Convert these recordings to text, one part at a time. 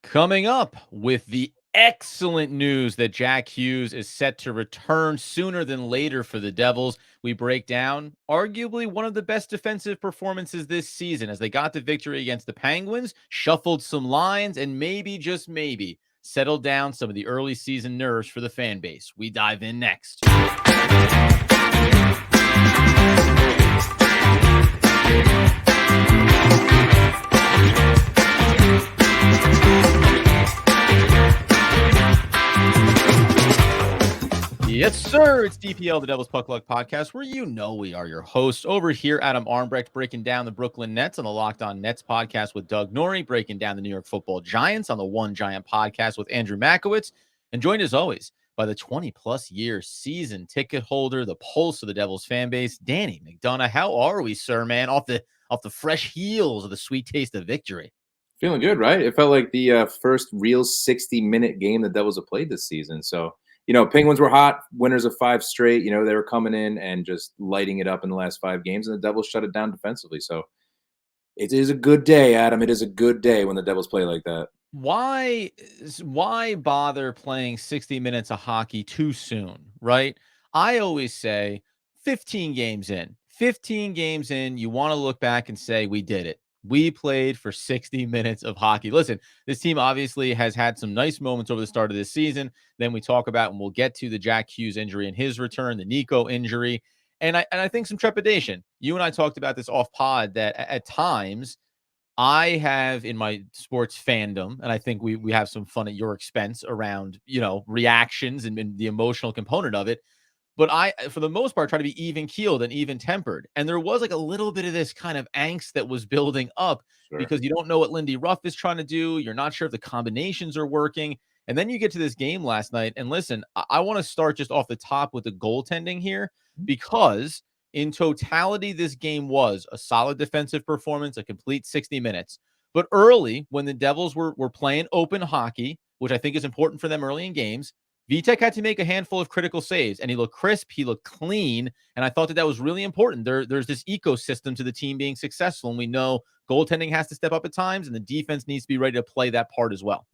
Coming up with the excellent news that Jack Hughes is set to return sooner than later for the Devils. We break down arguably one of the best defensive performances this season as they got the victory against the Penguins, shuffled some lines, and maybe, just maybe, settled down some of the early season nerves for the fan base. We dive in next. Yes, sir. It's DPL, the Devil's Puck Luck Podcast, where we are your hosts. Over here, Adam Armbrecht breaking down the Brooklyn Nets on the Locked On Nets podcast with Doug Norrie, breaking down the New York Football Giants on the One Giant podcast with Andrew Makowitz, and joined as always by the 20-plus year season ticket holder, the pulse of the Devils fan base, Danny McDonough. How are we, sir, man? Off the fresh heels of the sweet taste of victory. Feeling good, right? It felt like the first real 60-minute game the Devils have played this season. So, Penguins were hot, winners of 5 straight. They were coming in and just lighting it up in the last 5 games, and the Devils shut it down defensively. So it is a good day, Adam. It is a good day when the Devils play like that. Why bother playing 60 minutes of hockey too soon, right? I always say 15 games in. 15 games in, you want to look back and say, we did it. We played for 60 minutes of hockey. Listen, this team obviously has had some nice moments over the start of this season. Then we talk about, and we'll get to the Jack Hughes injury and his return, the Nico injury, and I think some trepidation. You and I talked about this off pod that at times I have in my sports fandom, and I think we have some fun at your expense around, reactions and the emotional component of it. But I, for the most part, try to be even keeled and even tempered. And there was like a little bit of this kind of angst that was building up because you don't know what Lindy Ruff is trying to do. You're not sure if the combinations are working. And then you get to this game last night. And listen, I want to start just off the top with the goaltending here because in totality, this game was a solid defensive performance, a complete 60 minutes. But early, when the Devils were playing open hockey, which I think is important for them early in games, Vitek had to make a handful of critical saves, and he looked crisp, he looked clean, and I thought that was really important. There's this ecosystem to the team being successful, and we know goaltending has to step up at times, and the defense needs to be ready to play that part as well.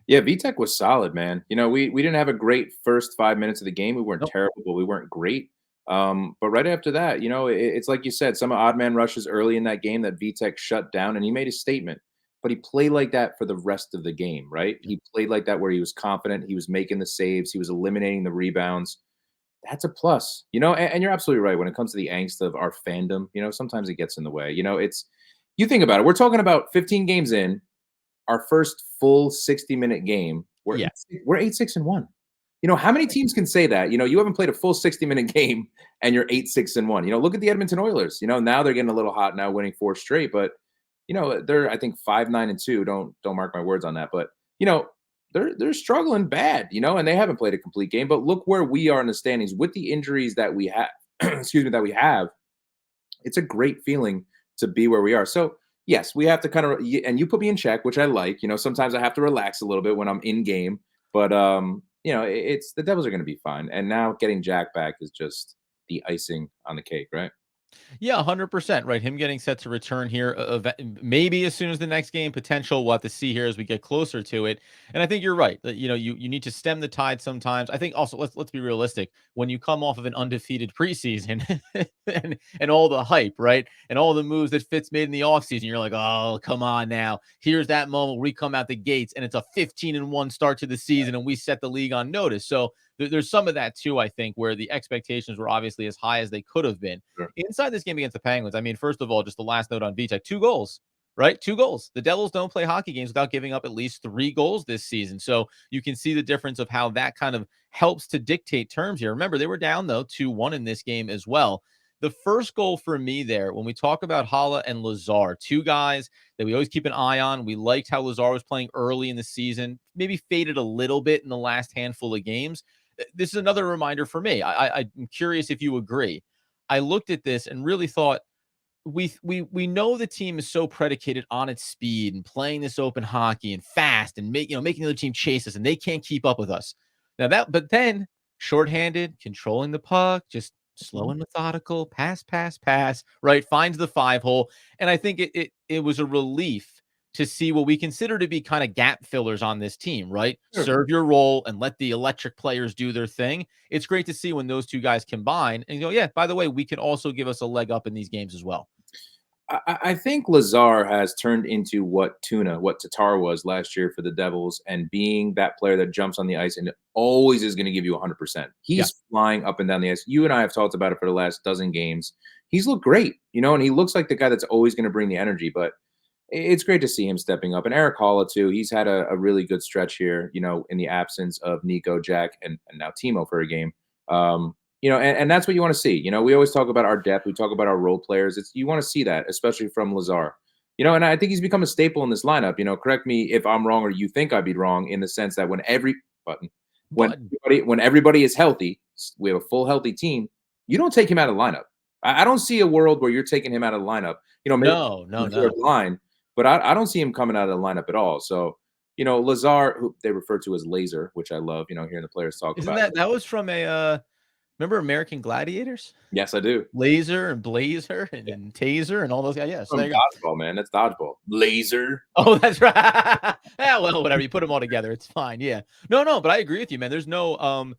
Yeah, Vitek was solid, man. We didn't have a great first 5 minutes of the game. We weren't Nope. terrible, but we weren't great. But right after that, it's like you said, some odd man rushes early in that game that Vitek shut down, and he made a statement. But he played like that for the rest of the game, right? He played like that where he was confident, he was making the saves, he was eliminating the rebounds. That's a plus, and you're absolutely right. When it comes to the angst of our fandom, sometimes it gets in the way. You think about it. We're talking about 15 games in, our first full 60-minute game. We're 8-6-1. How many teams can say that? You haven't played a full 60-minute game and you're 8-6-1. Look at the Edmonton Oilers. Now they're getting a little hot now, winning 4 straight, but they're, I think, 5-9-2. Don't mark my words on that, but they're struggling bad, and they haven't played a complete game. But look where we are in the standings with the injuries that we have. That we have. It's a great feeling to be where we are. So yes, we have to kind of, and you put me in check, which I like. Sometimes I have to relax a little bit when I'm in game, but it's the Devils are going to be fine. And now getting Jack back is just the icing on the cake, right? Yeah, 100%, right? Him getting set to return here, maybe as soon as the next game, potential. We'll have to see here as we get closer to it. And I think you're right that you need to stem the tide sometimes. I think also let's be realistic. When you come off of an undefeated preseason and all the hype, right, and all the moves that Fitz made in the offseason, you're like, oh, come on now. Here's that moment where we come out the gates and it's a 15-1 start to the season, and we set the league on notice. So there's some of that too, I think, where the expectations were obviously as high as they could have been. Sure. Inside this game against the Penguins, I mean, first of all, just the last note on Vitek, 2 goals, right? 2 goals. The Devils don't play hockey games without giving up at least 3 goals this season. So you can see the difference of how that kind of helps to dictate terms here. Remember, they were down, though, 2-1 in this game as well. The first goal for me there, when we talk about Haula and Lazar, 2 guys that we always keep an eye on. We liked how Lazar was playing early in the season, maybe faded a little bit in the last handful of games. This is another reminder for me. I'm curious if you agree. I looked at this and really thought we know the team is so predicated on its speed and playing this open hockey and fast and making the other team chase us, and they can't keep up with us. But then shorthanded, controlling the puck, just slow and methodical, pass, right? Finds the 5 hole. And I think it was a relief to see what we consider to be kind of gap fillers on this team, right? Sure. Serve your role and let the electric players do their thing. It's great to see when those two guys combine and go, yeah, by the way, we can also give us a leg up in these games as well. I think Lazar has turned into what Tatar was last year for the Devils, and being that player that jumps on the ice and always is going to give you 100%. Yeah. He's flying up and down the ice. You and I have talked about it for the last dozen games. He's looked great, and he looks like the guy that's always going to bring the energy. But it's great to see him stepping up. And Erik Haula, too. He's had a really good stretch here, in the absence of Nico, Jack, and now Timo for a game. And that's what you want to see. We always talk about our depth. We talk about our role players. You want to see that, especially from Lazar. And I think he's become a staple in this lineup. Correct me if I'm wrong or you think I'd be wrong in the sense that But when everybody is healthy, we have a full healthy team. You don't take him out of the lineup. I don't see a world where you're taking him out of the lineup. Maybe no, on no, the fourth no. line, but I don't see him coming out of the lineup at all. So, Lazar, who they refer to as Lazar, which I love, hearing the players talk Isn't about. that was from a remember American Gladiators? Yes, I do. Laser and Blazer and Taser and all those guys. Yeah, so there From you go. dodgeball, man. That's dodgeball. Laser. Oh, that's right. Yeah, well, whatever. You put them all together, it's fine. Yeah. No, but I agree with you, man. There's no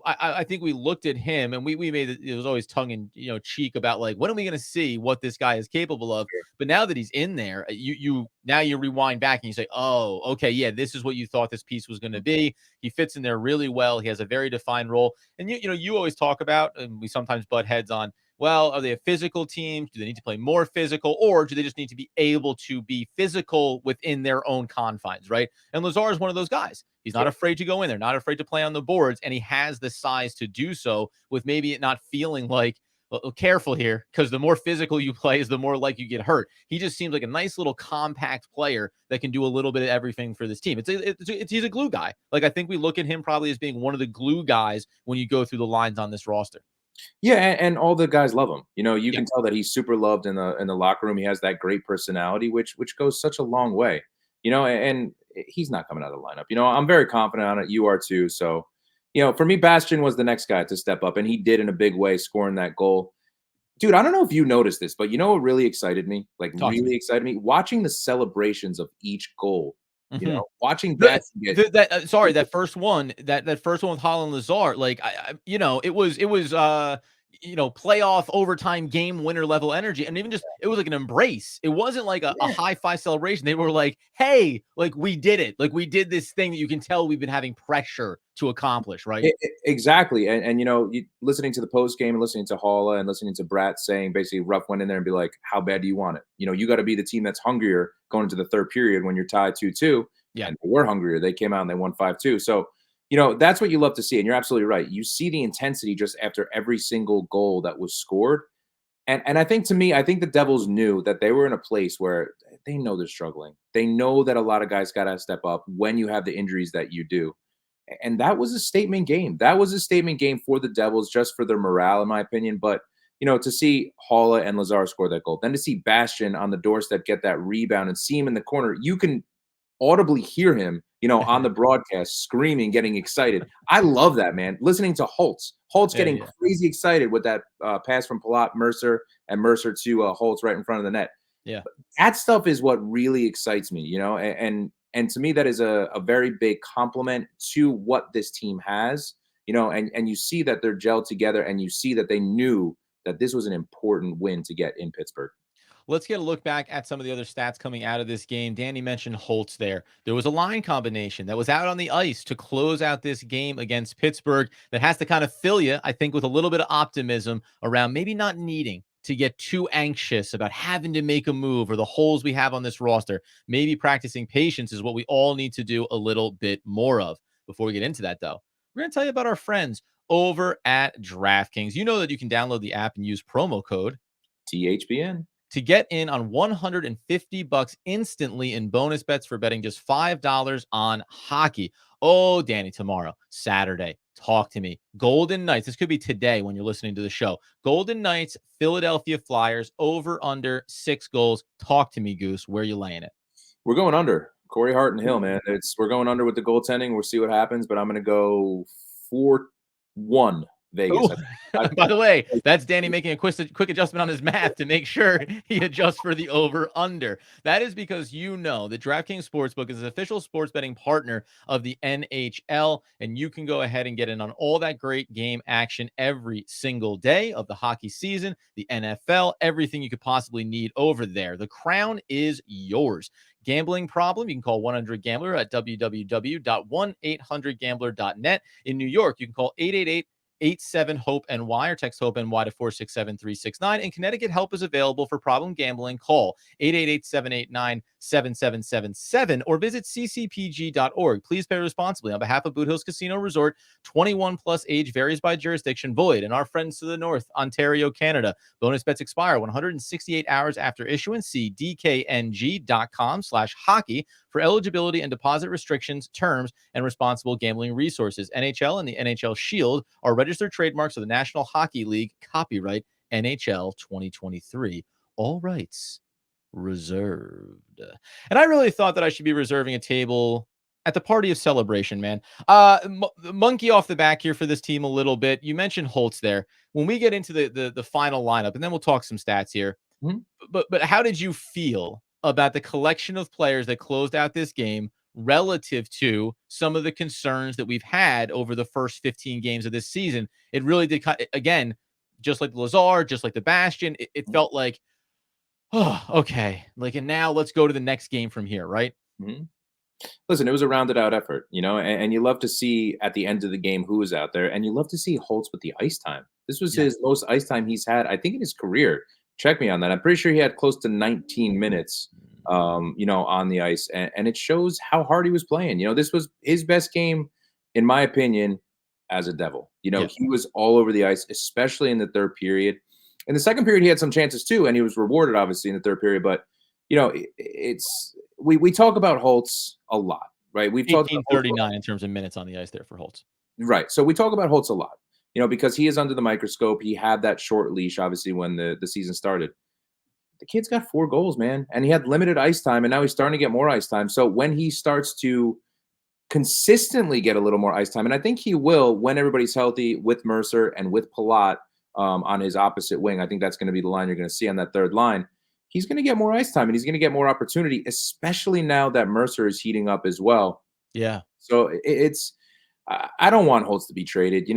I think we looked at him and we made it was always tongue in cheek about like when are we gonna see what this guy is capable of? But now that he's in there, you rewind back and you say, oh, okay, yeah, this is what you thought this piece was gonna be. He fits in there really well. He has a very defined role. And you always talk about, and we sometimes butt heads on, well, are they a physical team? Do they need to play more physical, or do they just need to be able to be physical within their own confines, right? And Lazar is one of those guys. He's not afraid to go in there, not afraid to play on the boards, and he has the size to do so with maybe it not feeling like, well, careful here, because the more physical you play is the more like you get hurt. He just seems like a nice little compact player that can do a little bit of everything for this team. He's a glue guy. Like I think we look at him probably as being one of the glue guys when you go through the lines on this roster. Yeah, and all the guys love him. You Yeah. can tell that he's super loved in the locker room. He has that great personality, which goes such a long way. And he's not coming out of the lineup. I'm very confident on it. You are too. So, for me, Bastion was the next guy to step up, and he did in a big way, scoring that goal. Dude, I don't know if you noticed this, but what really excited me? Like Talk to me. really excited me? Watching the celebrations of each goal. Mhm. Watching The Bastion get sorry, that first one, that first one with Holland Lazar, like it was playoff overtime game winner level energy. And even just it was like an embrace. It wasn't like a yeah. high five celebration. They were like, hey, like we did it. Like we did this thing that you can tell we've been having pressure to accomplish, right? Exactly, and listening to the post game and listening to Haula and listening to Brat saying basically Ruff went in there and be like, "How bad do you want it?" You got to be the team that's hungrier going into the third period when you're tied 2-2, Yeah. and they were hungrier. They came out and they won 5-2. So that's what you love to see, and you're absolutely right. You see the intensity just after every single goal that was scored, and I think the Devils knew that they were in a place where they know they're struggling. They know that a lot of guys got to step up when you have the injuries that you do. And that was a statement game. That was a statement game for the Devils, just for their morale, in my opinion. But, to see Haula and Lazar score that goal, then to see Bastion on the doorstep get that rebound and see him in the corner, you can audibly hear him, on the broadcast screaming, getting excited. I love that, man. Listening to Holtz Yeah, getting yeah. crazy excited with that pass from Palat Mercer and Mercer to Holtz right in front of the net. Yeah. That stuff is what really excites me, and to me that is a very big compliment to what this team has, and you see that they're gelled together, and you see that they knew that this was an important win to get in Pittsburgh. Let's get a look back at some of the other stats coming out of this game. Danny mentioned Holtz there. There was a line combination that was out on the ice to close out this game against Pittsburgh that has to kind of fill you, I think, with a little bit of optimism around maybe not needing to get too anxious about having to make a move or the holes we have on this roster. Maybe practicing patience is what we all need to do a little bit more of. Before we get into that, though, we're going to tell you about our friends over at DraftKings. You know that you can download the app and use promo code THPN. to get in on $150 instantly in bonus bets for betting just $5 on hockey. Oh, Danny, tomorrow, Saturday, talk to me. Golden Knights. This could be today when you're listening to the show. Golden Knights, Philadelphia Flyers, over under 6 goals. Talk to me, Goose. Where are you laying it? We're going under. Corey Hart and Hill, man. We're going under with the goaltending. We'll see what happens, but I'm going to go 4-1 Vegas. Ooh, I, by the way, I, that's Danny making a quick adjustment on his math to make sure he adjusts for the over under. That is because you know that DraftKings Sportsbook is an official sports betting partner of the NHL, and you can go ahead and get in on all that great game action every single day of the hockey season, the NFL, everything you could possibly need over there. The crown is yours. Gambling problem? You can call 1-800-GAMBLER at www.1800gambler.net. In New York, you can call 888-87-HOPE-NY or text HOPE-NY to 467-369. In Connecticut, help is available for problem gambling. Call 888-789-7777 or visit ccpg.org. Please pay responsibly on behalf of Boot Hills Casino Resort. 21 plus, age varies by jurisdiction, void. And our friends to the north, Ontario, Canada. Bonus bets expire 168 hours after issuance. See dkng.com/hockey for eligibility and deposit restrictions, terms, and responsible gambling resources. NHL and the NHL Shield are registered trademarks of the National Hockey League. Copyright NHL 2023. All rights reserved. And I really thought that I should be reserving a table at the party of celebration, man. Monkey off the back here for this team a little bit. You mentioned Holtz there. When we get into the final lineup, and then we'll talk some stats here. Mhm. But how did you feel about the collection of players that closed out this game relative to some of the concerns that we've had over the first 15 games of this season? It really did, again, just like the Lazar, just like the Bastion, it felt like, oh, okay. Like, and now let's go to the next game from here, right? Mhm. Listen, it was a rounded out effort, and you love to see at the end of the game who was out there, and you love to see Holtz with the ice time. This was Yeah. his most ice time he's had, I think, in his career. Check me on that. I'm pretty sure he had close to 19 minutes, on the ice, and it shows how hard he was playing. This was his best game, in my opinion, as a Devil. Yeah. He was all over the ice, especially in the third period. In the second period, he had some chances too, and he was rewarded, obviously, in the third period. But it's we talk about Holtz a lot, right? We've talked about Holtz 1839 in terms of minutes on the ice there for Holtz. right. So we talk about Holtz a lot, because he is under the microscope. He had that short leash, obviously, when the season started. The kid's got 4 goals, man, and he had limited ice time, and now he's starting to get more ice time. So when he starts to consistently get a little more ice time, and I think he will when everybody's healthy with Mercer and with Palat on his opposite wing. I think that's going to be the line you're going to see on that third line. He's going to get more ice time, and he's going to get more opportunity, especially now that Mercer is heating up as well. Yeah. So it's I don't want Holtz to be traded.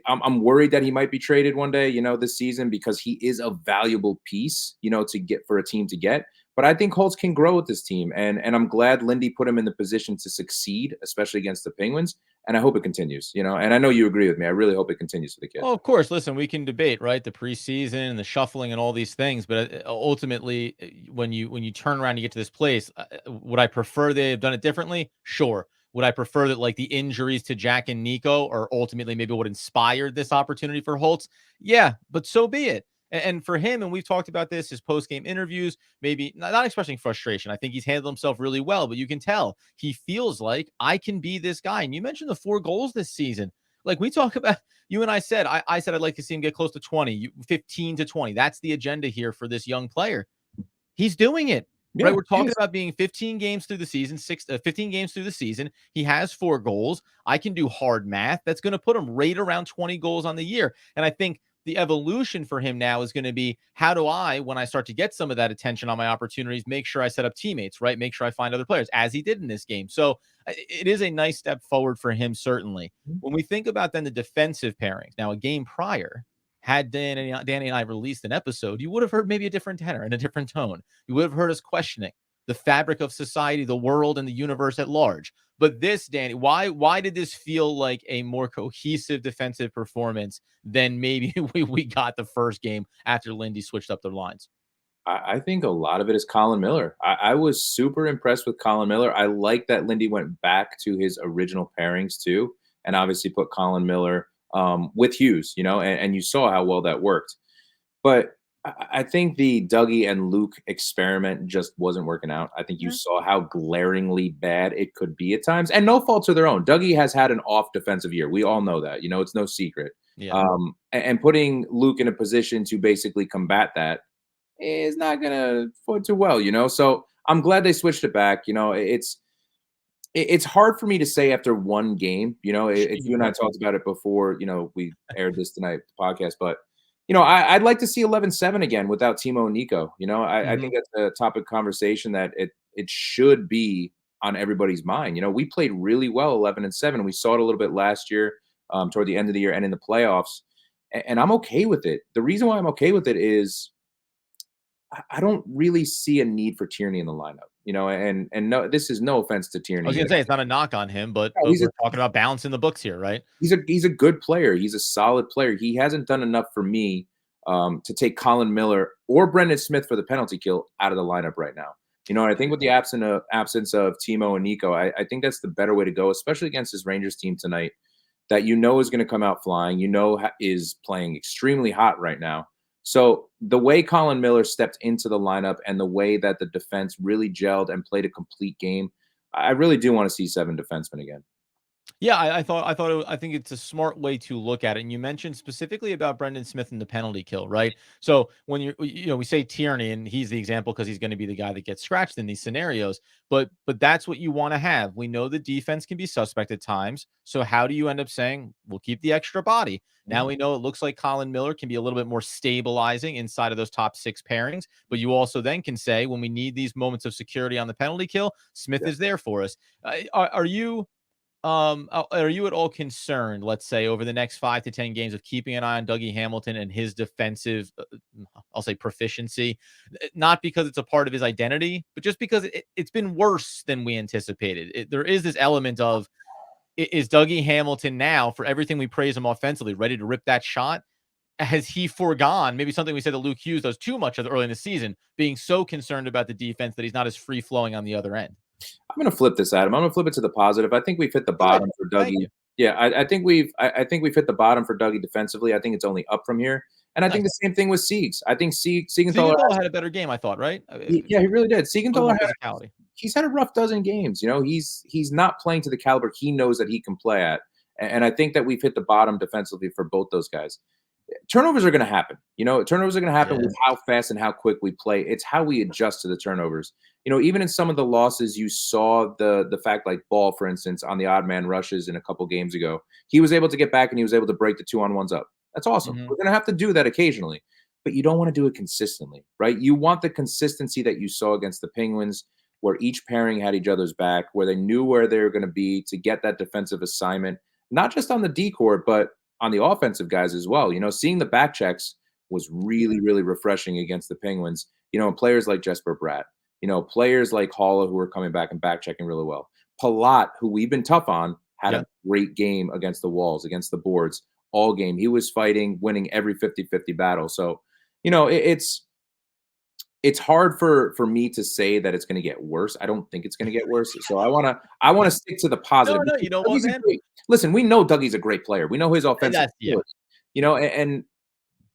I'm worried that he might be traded one day, this season, because he is a valuable piece, to get for a team to get. But I think Holtz can grow with this team, and I'm glad Lindy put him in the position to succeed, especially against the Penguins. And I hope it continues. And I know you agree with me. I really hope it continues for the kid. Well, of course. Listen, we can debate, right? The preseason and the shuffling and all these things, but ultimately, when you turn around, you get to this place. Would I prefer they have done it differently? Sure. Would I prefer that, like, the injuries to Jack and Nico are ultimately maybe what inspired this opportunity for Holtz? Yeah, but so be it. And for him, and we've talked about this, his post game interviews, maybe not expressing frustration. I think he's handled himself really well, but you can tell he feels like I can be this guy. And you mentioned the 4 goals this season. Like, we talk about, you and I said, I said I'd like to see him get close to 20, 15 to 20. That's the agenda here for this young player. He's doing it, right? Yeah, We're he talking is. about being 15 games through the season, 15 games through the season. He has 4 goals. I can do hard math. That's going to put him right around 20 goals on the year. And I think the evolution for him now is going to be, how do I, when I start to get some of that attention on my opportunities, make sure I set up teammates, right? Make sure I find other players, as he did in this game. So it is a nice step forward for him, certainly. When we think about then the defensive pairings, now a game prior, had Danny and I released an episode, you would have heard maybe a different tenor and a different tone. You would have heard us questioning the fabric of society, the world, and the universe at large. But this, Danny, why did this feel like a more cohesive defensive performance than maybe we got the first game after Lindy switched up their lines? I think a lot of it is Colin Miller. I was super impressed with Colin Miller. I like that Lindy went back to his original pairings too, and obviously put Colin Miller with Hughes, and you saw how well that worked. But I think the Dougie and Luke experiment just wasn't working out. I think you saw how glaringly bad it could be at times, and no faults of their own. Dougie has had an off defensive year. We all know that. It's no secret. Yeah. And putting Luke in a position to basically combat that is not going to float too well. So I'm glad they switched it back. It's hard for me to say after one game. You and I Yep. talked about it before. We aired this tonight podcast, but I'd like to see 11-7 again without Timo and Nico. I Mhm. think that's a topic of conversation that it should be on everybody's mind. We played really well 11-7. We saw it a little bit last year, toward the end of the year and in the playoffs, and I'm okay with it. The reason why I'm okay with it is I don't really see a need for Tierney in the lineup. And no, this is no offense to I was Tierney. gonna say it's not a knock on him, but No, we're talking about balancing the books here, right? he's a good player. He's a solid player. He hasn't done enough for me to take Colin Miller or Brendan Smith for the penalty kill out of the lineup right now. And I think with the absence of Timo and Nico, I think that's the better way to go, especially against this Rangers team tonight that is going to come out flying. Is playing extremely hot right now. So the way Colin Miller stepped into the lineup and the way that the defense really gelled and played a complete game, I really do want to see 7 defensemen again. Yeah, I think it's a smart way to look at it. And you mentioned specifically about Brendan Smith and the penalty kill, right? So when we say Tierney, and he's the example because he's going to be the guy that gets scratched in these scenarios. But that's what you want to have. We know the defense can be suspect at times. So how do you end up saying we'll keep the extra body? Now Mhm. we know it looks like Colin Miller can be a little bit more stabilizing inside of those top six pairings. But you also then can say when we need these moments of security on the penalty kill, Smith Yeah. is there for us. Are you? Are you at all concerned, let's say, over the next 5 to 10 games of keeping an eye on Dougie Hamilton and his defensive, I'll say proficiency, not because it's a part of his identity, but just because it's been worse than we anticipated. There is this element of, is Dougie Hamilton now, for everything we praise him offensively, ready to rip that shot? Has he foregone maybe something we said that Luke Hughes does too much of early in the season, being so concerned about the defense that he's not as free flowing on the other end? I'm going to flip this, Adam. I'm going to flip it to the positive. I think we've hit the Good. bottom for Thank Dougie. you. Yeah, I think we've hit the bottom for Dougie defensively. I think it's only up from here, and I think Nice. the same thing with Siegs. I think Siegenthaler Siegenthaler has, had a better game, I thought, right? yeah, he really did. A little Siegenthaler more had physicality. he's had a rough dozen games. He's not playing to the caliber he knows that he can play at, and I think that we've hit the bottom defensively for both those guys. Turnovers are going to happen. Turnovers are going to happen Yeah. with how fast and how quick we play. It's how we adjust to the turnovers. Even in some of the losses, you saw the fact, like Ball, for instance, on the odd man rushes in a couple games ago, he was able to get back and he was able to break the 2-on-1s up. That's awesome. Mhm. We're going to have to do that occasionally, but you don't want to do it consistently, right? You want the consistency that you saw against the Penguins, where each pairing had each other's back, where they knew where they were going to be to get that defensive assignment, not just on the D court, but on the offensive guys as well. Seeing the back checks was really, really refreshing against the Penguins. And players like Jesper Bratt, players like Haula who are coming back and back checking really well. Palat, who we've been tough on, had Yeah. a great game against the walls, against the boards, all game. He was fighting, winning every 50-50 battle. So, it's hard for me to say that it's going to get worse. I don't think it's going to get worse. So I want to stick to the No, positive. no, you know what, Dougie's a man? great Listen, we know Dougie's a great player. We know his offensive That's yeah. ability. And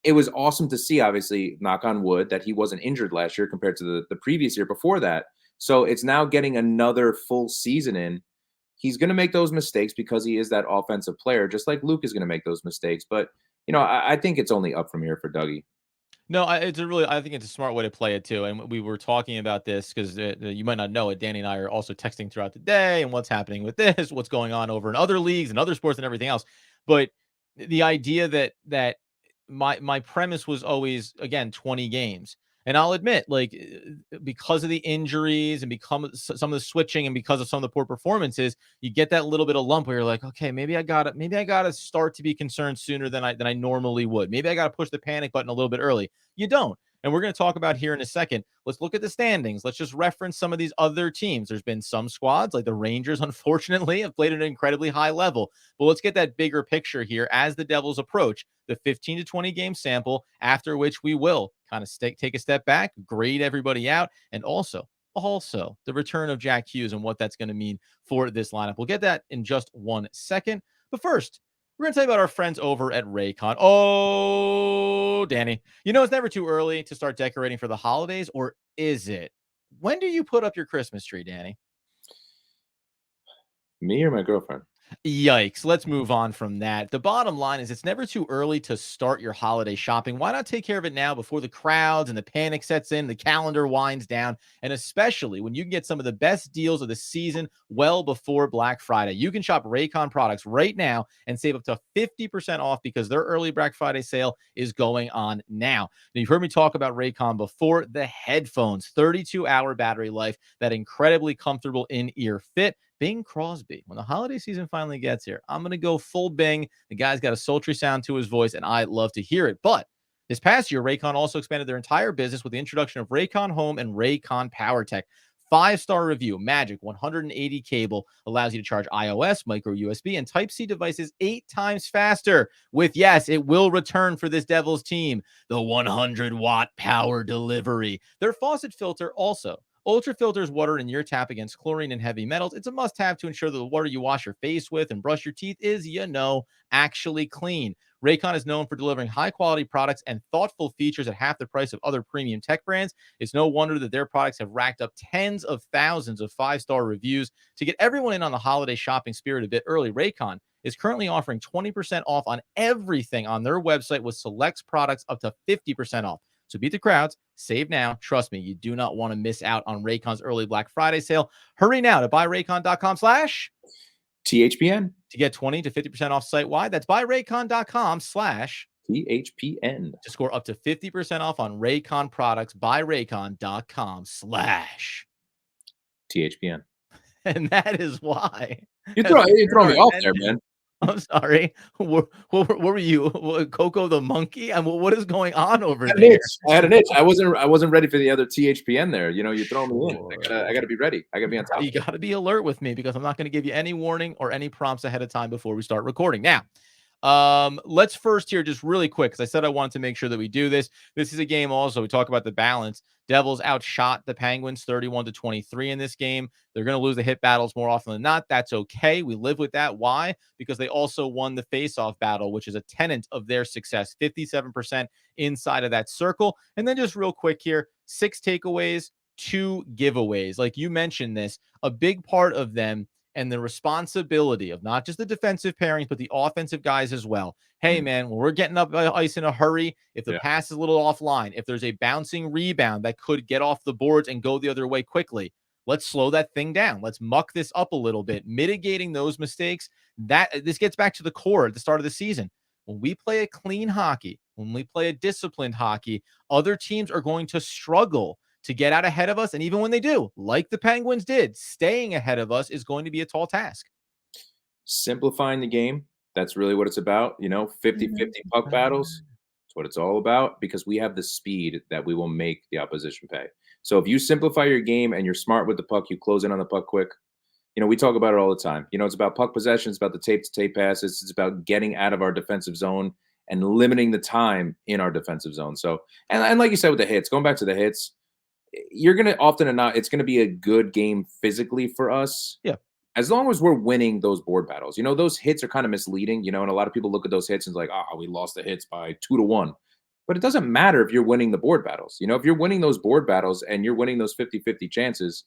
it was awesome to see, obviously, knock on wood, that he wasn't injured last year compared to the previous year before that. So it's now getting another full season in. He's going to make those mistakes because he is that offensive player, just like Luke is going to make those mistakes. But I think it's only up from here for Dougie. No, I think it's a smart way to play it too. And we were talking about this because you might not know it. Danny and I are also texting throughout the day and what's happening with this, what's going on over in other leagues and other sports and everything else. But the idea that my premise was always, again, 20 games. And I'll admit, like, because of the injuries and some of the switching and because of some of the poor performances, you get that little bit of lump where you're like, okay, maybe I gotta start to be concerned sooner than I normally would. Maybe I gotta push the panic button a little bit early. You don't. And we're going to talk about here in a second. Let's look at the standings. Let's just reference some of these other teams. There's been some squads, like the Rangers, unfortunately, have played at an incredibly high level. But let's get that bigger picture here as the Devils approach the 15 to 20 game sample, after which we will kind of take a step back, grade everybody out, and also the return of Jack Hughes and what that's going to mean for this lineup. We'll get that in just 1 second. But first, we're going to tell you about our friends over at Raycon. Oh, Danny, it's never too early to start decorating for the holidays, or is it? When do you put up your Christmas tree, Danny? Me or my girlfriend? Yikes. Let's move on from that. The bottom line is it's never too early to start your holiday shopping. Why not take care of it now before the crowds and the panic sets in, the calendar winds down, and especially when you can get some of the best deals of the season well before Black Friday. You can shop Raycon products right now and save up to 50% off because their early Black Friday sale is going on now. Now, you've heard me talk about Raycon before. The headphones, 32-hour battery life, that incredibly comfortable in-ear fit. Bing Crosby. When the holiday season finally gets here, I'm going to go full Bing. The guy's got a sultry sound to his voice, and I love to hear it. But this past year, Raycon also expanded their entire business with the introduction of Raycon Home and Raycon PowerTech. 5-star review, Magic 180 cable allows you to charge iOS, micro USB, and Type-C devices 8 times faster with, yes, it will return for this Devils team, the 100-watt power delivery. Their faucet filter also Ultra filters water in your tap against chlorine and heavy metals. It's a must-have to ensure that the water you wash your face with and brush your teeth is, actually clean. Raycon is known for delivering high-quality products and thoughtful features at half the price of other premium tech brands. It's no wonder that their products have racked up tens of thousands of 5-star reviews. To get everyone in on the holiday shopping spirit a bit early, Raycon is currently offering 20% off on everything on their website with select products up to 50% off. So beat the crowds, save now. Trust me, you do not want to miss out on Raycon's early Black Friday sale. Hurry now to buyraycon.com/ THPN. to get 20 to 50% off site wide. That's buyraycon.com/ THPN. to score up to 50% off on Raycon products. Buyraycon.com/ THPN. and that is why. You As throw we you turn throw our me off there, attention man. I'm sorry. What were you? Coco the monkey? I mean, what is going on over I had an there? itch. I had an itch. I wasn't ready for the other THPN there. You know, you throw me in. Sure. I gotta be ready. I gotta be on top You of it. got to be alert with me because I'm not going to give you any warning or any prompts ahead of time before we start recording. Now, let's first here just really quick because I said I wanted to make sure that we do this. This is a game also. We talk about the balance. Devils outshot the Penguins 31-23 in this game. They're going to lose the hit battles more often than not. That's okay. We live with that. Why? Because they also won the face-off battle, which is a tenet of their success. 57% inside of that circle. And then just real quick here, 6 takeaways, 2 giveaways. Like you mentioned this, a big part of them and the responsibility of not just the defensive pairings, but the offensive guys as well. Hey, Mm, man, when we're getting up ice in a hurry, if the yeah. pass is a little offline, if there's a bouncing rebound that could get off the boards and go the other way quickly, let's slow that thing down. Let's muck this up a little bit, mitigating those mistakes. That this gets back to the core at the start of the season. When we play a clean hockey, when we play a disciplined hockey, other teams are going to struggle to get out ahead of us. And even when they do, like the Penguins did, staying ahead of us is going to be a tall task. Simplifying the game. That's really what it's about. You know, 50-50 puck battles. That's what it's all about because we have the speed that we will make the opposition pay. So if you simplify your game and you're smart with the puck, you close in on the puck quick. You know, we talk about it all the time. You know, it's about puck possession. It's about the tape-to-tape passes. It's about getting out of our defensive zone and limiting the time in our defensive zone. So, and like you said with the hits, going back to the hits, you're going to often and not, it's going to be a good game physically for us Yeah. as long as we're winning those board battles. You know, those hits are kind of misleading, you know, and a lot of people look at those hits and like, oh, we lost the hits by 2-1. But it doesn't matter if you're winning the board battles. You know, if you're winning those board battles and you're winning those 50-50 chances,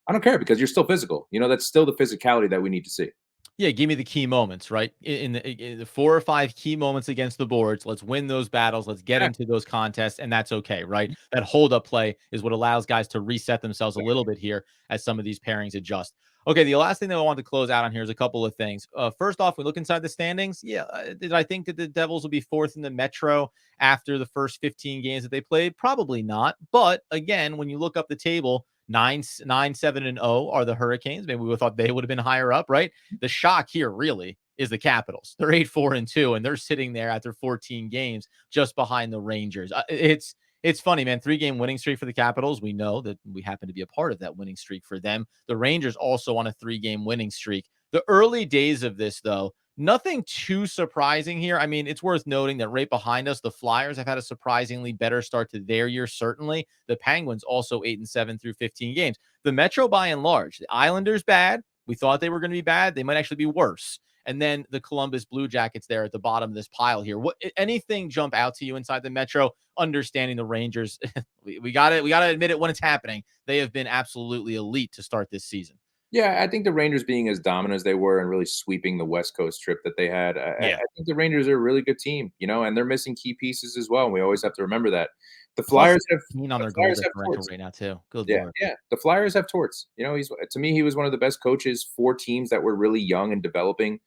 I don't care because you're still physical. You know, that's still the physicality that we need to see. Yeah, give me the key moments, right? In the 4 or 5 key moments against the boards. Let's win those battles. Let's get Yeah, into those contests, and that's okay, right? That hold up play is what allows guys to reset themselves a little bit here as some of these pairings adjust. Okay, the last thing that I want to close out on here is a couple of things. First off, we look inside the standings. Yeah, did I think that the Devils will be 4th in the Metro after the first 15 games that they played? Probably not. But again, when you look up the table, 9-7-0 are the Hurricanes. Maybe we thought they would have been higher up, right? The shock here really is the Capitals. They're 8-4-2, and they're sitting there after 14 games just behind the Rangers. It's funny, man. 3-game winning streak for the Capitals. We know that we happen to be a part of that winning streak for them. The Rangers also on a 3-game winning streak. The early days of this, though, nothing too surprising here. I mean, it's worth noting that right behind us, the Flyers have had a surprisingly better start to their year, certainly. The Penguins also 8-7 through 15 games. The Metro, by and large, the Islanders bad. We thought they were going to be bad. They might actually be worse. And then the Columbus Blue Jackets there at the bottom of this pile here. What anything jump out to you inside the Metro? Understanding the Rangers, we got it. We got to admit it when it's happening. They have been absolutely elite to start this season. Yeah, I think the Rangers being as dominant as they were and really sweeping the West Coast trip that they had, I Yeah. think the Rangers are a really good team, and they're missing key pieces as well. And we always have to remember that. The Plus Flyers have 16 on the their goal Flyers have differential torts. right now too. Good Yeah, lord. yeah. The Flyers have torts. He's to me, he was one of the best coaches for teams that were really young and developing.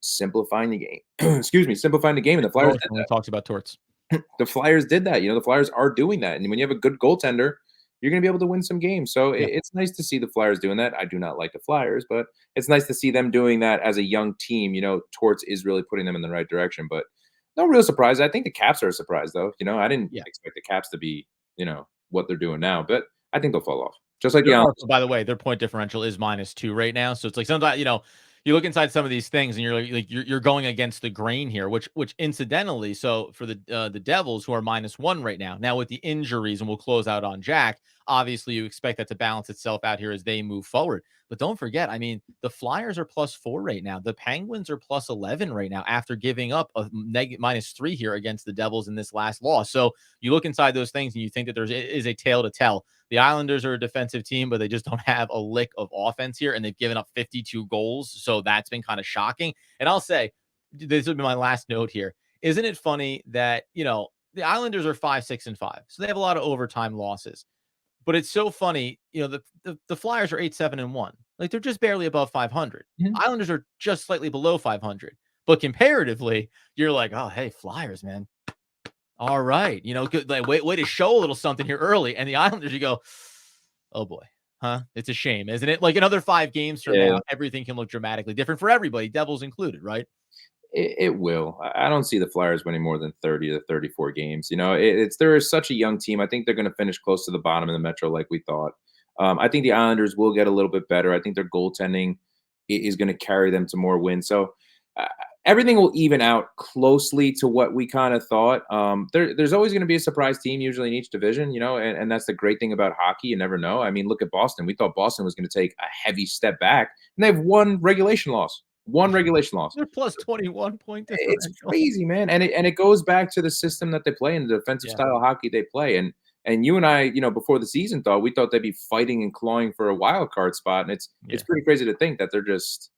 Simplifying the game. Excuse me, simplifying the game, and the Good Flyers motion did when we talked about torts. the Flyers did that. The Flyers are doing that. And when you have a good goaltender, you're going to be able to win some games. So Yeah. it's nice to see the Flyers doing that. I do not like the Flyers, but it's nice to see them doing that as a young team. Torts is really putting them in the right direction. But no real surprise. I think the Caps are a surprise, though. I didn't Yeah. expect the Caps to be, what they're doing now, but I think they'll fall off. Just like the They're Islanders. also, by the way, their point differential is -2 right now. So it's like sometimes, you look inside some of these things and you're like you're going against the grain here, which incidentally, so for the Devils who are -1 right now. Now with the injuries, and we'll close out on Jack, obviously you expect that to balance itself out here as they move forward. But don't forget, I mean, the Flyers are +4 right now. The Penguins are +11 right now after giving up a -3 here against the Devils in this last loss. So you look inside those things and you think that is a tale to tell. The Islanders are a defensive team, but they just don't have a lick of offense here, and they've given up 52 goals. So that's been kind of shocking. And I'll say, this would be my last note here. Isn't it funny that, the Islanders are 5-6-5. So they have a lot of overtime losses. But it's so funny, the Flyers are 8-7-1. Like they're just barely above 500. Mhm. Islanders are just slightly below 500. But comparatively, you're like, oh, hey, Flyers, man. All right. Good. Like, way to show a little something here early. And the Islanders, you go, oh boy, huh? It's a shame, isn't it? Like another 5 games from Yeah. now, everything can look dramatically different for everybody, Devils included, right? It will. I don't see the Flyers winning more than 30 to 34 games. They're such a young team. I think they're going to finish close to the bottom of the Metro like we thought. I think the Islanders will get a little bit better. I think their goaltending is going to carry them to more wins. So uh, everything will even out closely to what we kind of thought. There's always going to be a surprise team, usually in each division, and that's the great thing about hockey. You never know. I mean, look at Boston. We thought Boston was going to take a heavy step back, and they have one regulation loss. One regulation loss. They're plus 21 point It's differential. crazy, man, and it goes back to the system that they play and the defensive Yeah. style of hockey they play, and you and I, before the season we thought they'd be fighting and clawing for a wild card spot, and it's Yeah. pretty crazy to think that they're just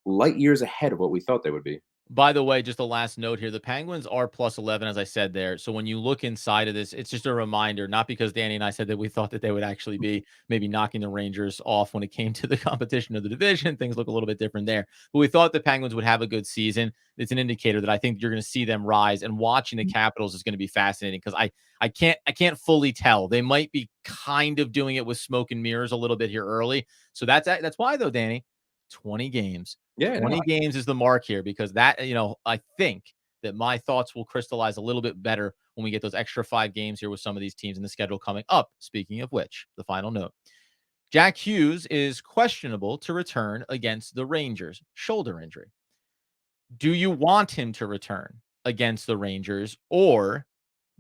light years ahead of what we thought they would be. By the way, just a last note here. The Penguins are +11, as I said there. So when you look inside of this, it's just a reminder, not because Danny and I said that we thought that they would actually be maybe knocking the Rangers off when it came to the competition of the division. Things look a little bit different there. But we thought the Penguins would have a good season. It's an indicator that I think you're going to see them rise. And watching the Capitals is going to be fascinating because I can't fully tell. They might be kind of doing it with smoke and mirrors a little bit here early. So that's why though, Danny, 20 games. Yeah, no, 20 games is the mark here because that, I think that my thoughts will crystallize a little bit better when we get those extra 5 games here with some of these teams in the schedule coming up. Speaking of which, the final note. Jack Hughes is questionable to return against the Rangers. Shoulder injury. Do you want him to return against the Rangers, or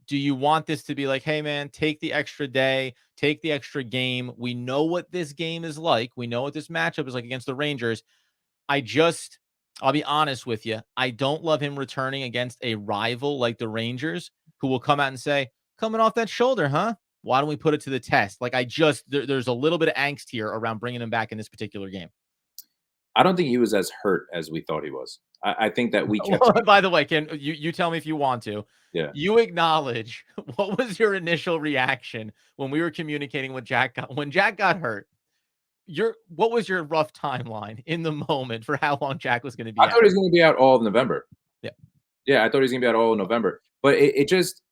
do you want this to be like, hey, man, take the extra day, take the extra game? We know what this game is like. We know what this matchup is like against the Rangers. I'll be honest with you. I don't love him returning against a rival like the Rangers, who will come out and say, coming off that shoulder, huh? Why don't we put it to the test? Like, there's a little bit of angst here around bringing him back in this particular game. I don't think he was as hurt as we thought he was. I think that we kept Well, by the way, Ken, you tell me if you want to. yeah. You acknowledge what was your initial reaction when we were communicating with when Jack got hurt? What was your rough timeline in the moment for how long Jack was going to be I thought out? he was gonna be out all of November. Yeah. Yeah, I thought he was gonna be out all of November. But it just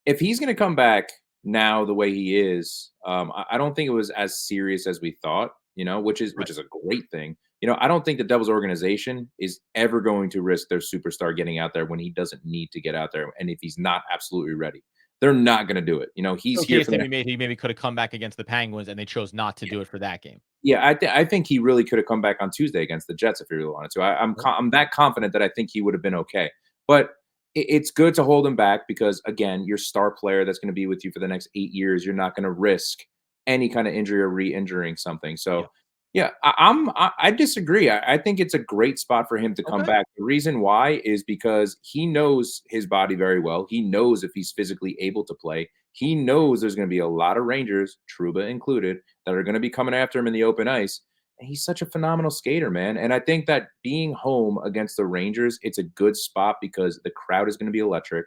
if he's gonna come back now the way he is, I don't think it was as serious as we thought, which Right. is a great thing. I don't think the Devils organization is ever going to risk their superstar getting out there when he doesn't need to get out there, and if he's not absolutely ready. They're not gonna do it. He's So here case for the that next. he maybe could have come back against the Penguins, and they chose not to do it for that game. Yeah, I think he really could have come back on Tuesday against the Jets if he really wanted to. I'm that confident that I think he would have been okay. But it's good to hold him back because again, your star player that's going to be with you for the next 8 years, you're not going to risk any kind of injury or re-injuring something. Yeah. So yeah, I disagree. I think it's a great spot for him to come Okay. back. The reason why is because he knows his body very well. He knows if he's physically able to play. He knows there's going to be a lot of Rangers, Truba included, that are going to be coming after him in the open ice. He's such a phenomenal skater, man. And I think that being home against the Rangers, it's a good spot because the crowd is going to be electric.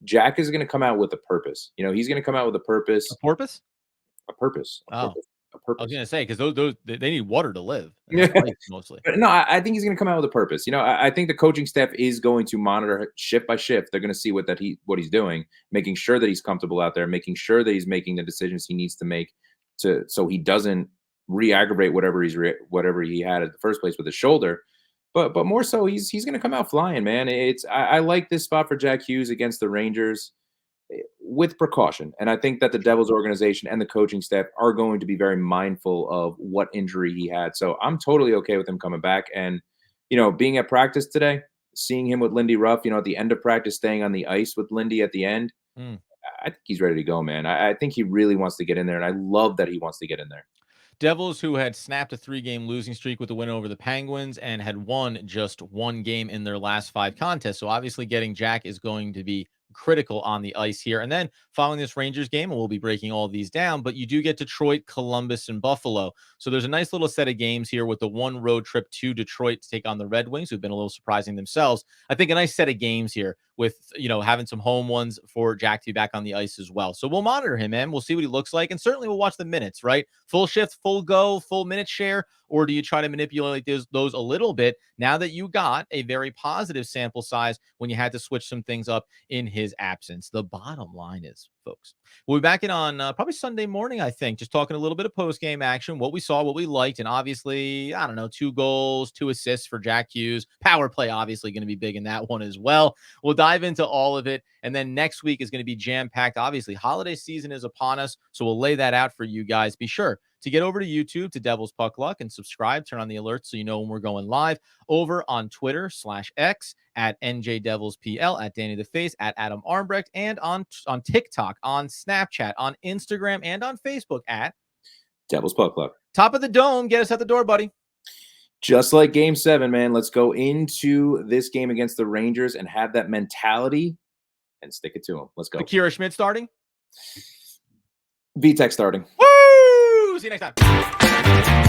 Jack is going to come out with a purpose. He's going to come out with a A purpose, porpoise? a purpose, a Oh, purpose, a I was purpose. gonna say because those they need water to live, and that's ice mostly. But no, I think he's going to come out with a purpose. I think the coaching staff is going to monitor shift by shift. They're going to see what he's doing, making sure that he's comfortable out there, making sure that he's making the decisions he needs to make so he doesn't re-aggravate whatever he had at the first place with his shoulder. But more so, he's going to come out flying, man. I like this spot for Jack Hughes against the Rangers with precaution. And I think that the Devils organization and the coaching staff are going to be very mindful of what injury he had. So I'm totally okay with him coming back. And, being at practice today, seeing him with Lindy Ruff, at the end of practice, staying on the ice with Lindy at the end, Mm. I think he's ready to go, man. I think he really wants to get in there. And I love that he wants to get in there. Devils, who had snapped a 3-game losing streak with a win over the Penguins and had won just 1 game in their last 5 contests. So obviously getting Jack is going to be critical on the ice here. And then following this Rangers game, and we'll be breaking all of these down, but you do get Detroit, Columbus, and Buffalo. So there's a nice little set of games here with the one road trip to Detroit to take on the Red Wings, who've been a little surprising themselves. I think a nice set of games here with, having some home ones for Jack to be back on the ice as well. So we'll monitor him, man. We'll see what he looks like. And certainly we'll watch the minutes, right? Full shift, full go, full minute share. Or do you try to manipulate those a little bit now that you got a very positive sample size when you had to switch some things up in his absence? The bottom line is, folks, we'll be back in on probably Sunday morning, I think, just talking a little bit of post-game action, what we saw, what we liked, and obviously, I don't know, 2 goals, 2 assists for Jack Hughes. Power play obviously going to be big in that one as well. We'll dive into all of it, and then next week is going to be jam-packed. Obviously, holiday season is upon us, so we'll lay that out for you guys. Be sure to get over to YouTube to Devil's Puck Luck and subscribe. Turn on the alerts so you know when we're going live. Over on Twitter/X at NJDevilsPL, at Danny the Face, at Adam Armbrecht, and on TikTok, on Snapchat, on Instagram, and on Facebook at Devil's Puck Club. Top of the Dome. Get us at the door, buddy. Just like Game 7, man. Let's go into this game against the Rangers and have that mentality and stick it to them. Let's go. Akira Schmidt starting. Vitek starting. Woo! See you next time.